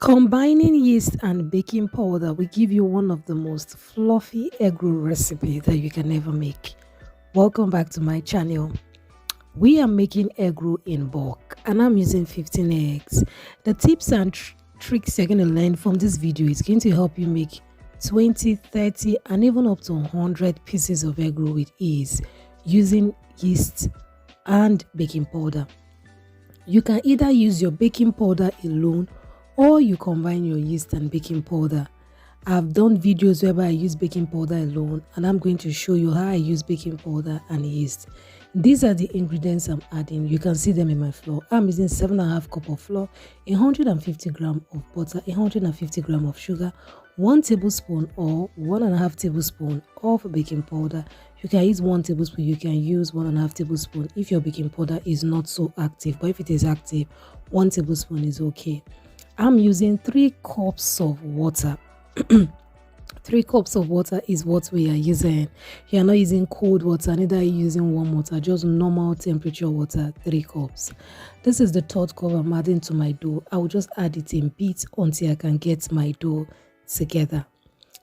Combining yeast and baking powder will give you one of the most fluffy egg roll recipe that you can ever make. Welcome back to my channel. We are making egg roll in bulk and I'm using 15 eggs. The tips and tricks you're going to learn from this video is going to help you make 20, 30 and even up to 100 pieces of egg roll with ease using yeast and baking powder. You can either use your baking powder alone or you combine your yeast and baking powder. I've done videos whereby I use baking powder alone and I'm going to show you how I use baking powder and yeast. These are the ingredients I'm adding. You can see them in my flour. I'm using 7.5 cup of flour, 150 gram of butter, 150 gram of sugar, 1 tablespoon or 1.5 tablespoon of baking powder. You can use 1 tablespoon, you can use 1.5 tablespoon if your baking powder is not so active, but if it is active, 1 tablespoon is okay. I'm using 3 cups of water. 3 cups of water is what we are using. You are not using cold water, neither are you using warm water, just normal temperature water, 3 cups. This is the third cup I'm adding to my dough. I will just add it in bits until I can get my dough together.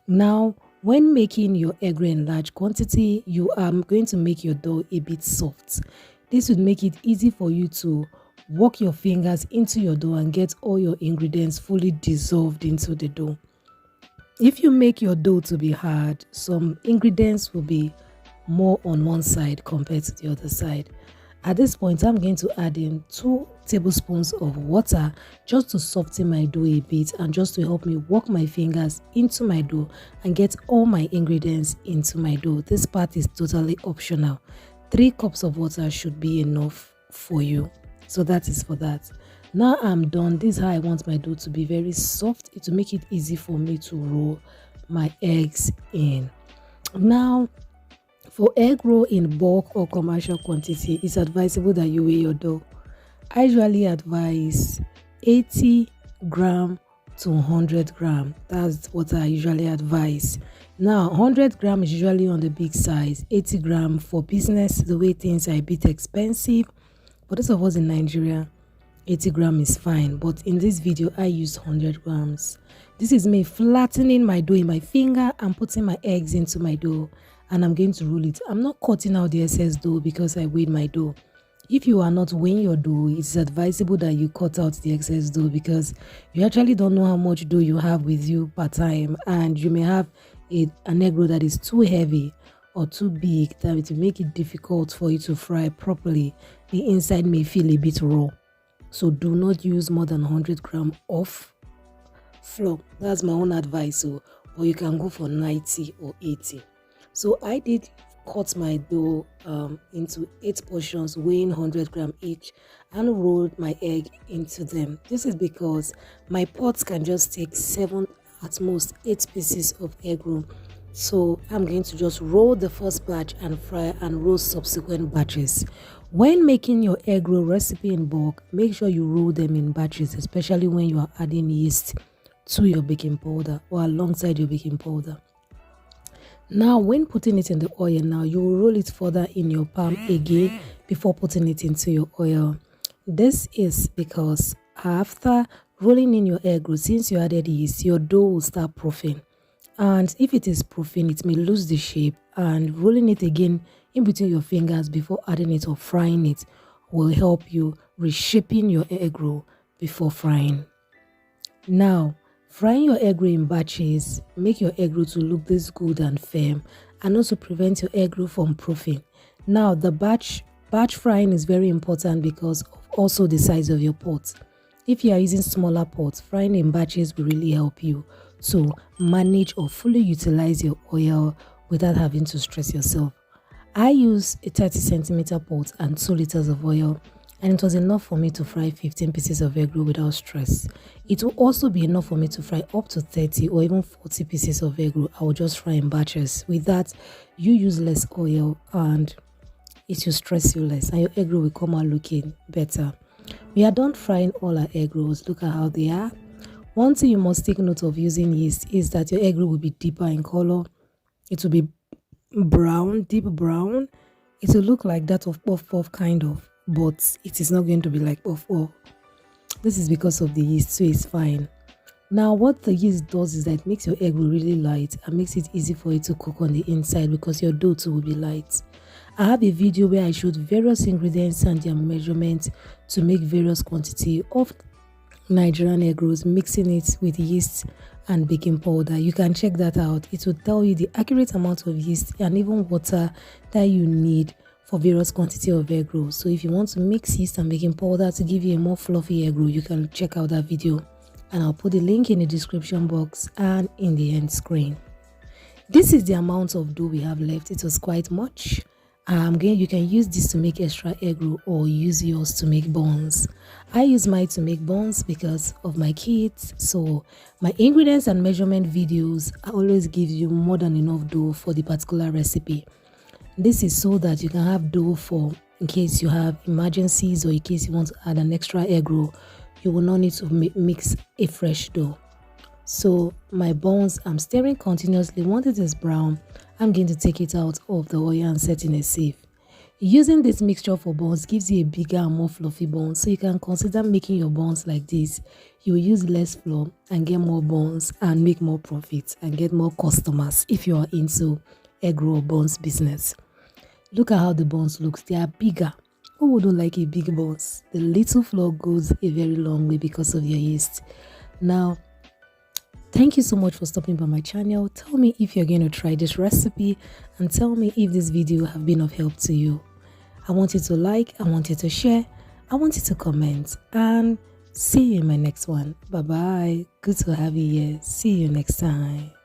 Now, when making your egg roll in large quantity, you are going to make your dough a bit soft. This would make it easy for you to work your fingers into your dough and get all your ingredients fully dissolved into the dough. If you make your dough to be hard, some ingredients will be more on one side compared to the other side. At this point, I'm going to add in 2 tablespoons of water just to soften my dough a bit and just to help me work my fingers into my dough and get all my ingredients into my dough. This part is totally optional. 3 cups of water should be enough for you. So that is for that. Now I'm done. This is how I want my dough to be, very soft. It will make it easy for me to roll my eggs in. Now, for egg roll in bulk or commercial quantity, it's advisable that you weigh your dough. I usually advise 80 gram to 100 gram. That's what I usually advise. Now 100 gram is usually on the big size. 80 gram for business, the way things are a bit expensive. For those of us in Nigeria, 80 gram is fine, but in this video I use 100 grams. This is me flattening my dough in my finger and putting my eggs into my dough, and I'm going to roll it. I'm not cutting out the excess dough because I weighed my dough. If you are not weighing your dough, it's advisable that you cut out the excess dough because you actually don't know how much dough you have with you per time, and you may have an egg roll that is too heavy or too big that it will make it difficult for you to fry properly. The inside may feel a bit raw, so do not use more than 100 gram of flour. That's my own advice, or you can go for 90 or 80. So I did cut my dough into 8 portions weighing 100 gram each and rolled my egg into them. This is because my pots can just take 7, at most 8 pieces of egg roll. So I'm going to just roll the first batch and fry and roll subsequent batches. When making your egg roll recipe in bulk, make sure you roll them in batches, especially when you are adding yeast to your baking powder or alongside your baking powder. Now when putting it in the oil, now you will roll it further in your palm again before putting it into your oil. This is because after rolling in your egg roll, since you added yeast, your dough will start proofing. And if it is proofing, it may lose the shape, and rolling it again in between your fingers before adding it or frying it will help you reshaping your egg roll before frying. Now, frying your egg roll in batches make your egg roll to look this good and firm, and also prevent your egg roll from proofing. Now, the batch frying is very important because of also the size of your pot. If you are using smaller pots, frying in batches will really help you to manage or fully utilize your oil without having to stress yourself. I use a 30 centimeter pot and 2 liters of oil, and it was enough for me to fry 15 pieces of egg roll without stress. It will also be enough for me to fry up to 30 or even 40 pieces of egg roll. I will just fry in batches. With that, you use less oil and it will stress you less, and your egg roll will come out looking better. We are done frying all our egg rolls. Look at how they are. One thing you must take note of using yeast is that your egg roll will be deeper in color. It will be brown, deep brown. It will look like that of puff puff kind of, but it is not going to be like puff puff. This is because of the yeast, so it's fine. Now what the yeast does is that it makes your egg really light and makes it easy for it to cook on the inside because your dough too will be light. I have a video where I showed various ingredients and their measurements to make various quantity of Nigerian egg rolls, mixing it with yeast and baking powder. You can check that out. It will tell you the accurate amount of yeast and even water that you need for various quantity of egg rolls. So if you want to mix yeast and baking powder to give you a more fluffy egg roll, you can check out that video, and I'll put the link in the description box and in the end screen. This is the amount of dough we have left. It was quite much. You can use this to make extra egg roll or use yours to make buns. I use mine to make buns because of my kids, so my ingredients and measurement videos always give you more than enough dough for the particular recipe. This is so that you can have dough for in case you have emergencies or in case you want to add an extra egg roll. You will not need to mix a fresh dough. So my buns, I'm stirring continuously. Once it is brown, I'm going to take it out of the oil and set in a sieve. Using this mixture for buns gives you a bigger and more fluffy bun, so you can consider making your buns like this. You will use less flour and get more buns and make more profits and get more customers if you are into egg roll buns business. Look at how the buns look. They are bigger. Who wouldn't like a big buns? The little flour goes a very long way because of your yeast. Now, thank you so much for stopping by my channel. Tell me if you're going to try this recipe and tell me if this video have been of help to you. I want you to like, I want you to share, I want you to comment, and see you in my next one. Bye bye. Good to have you here. See you next time.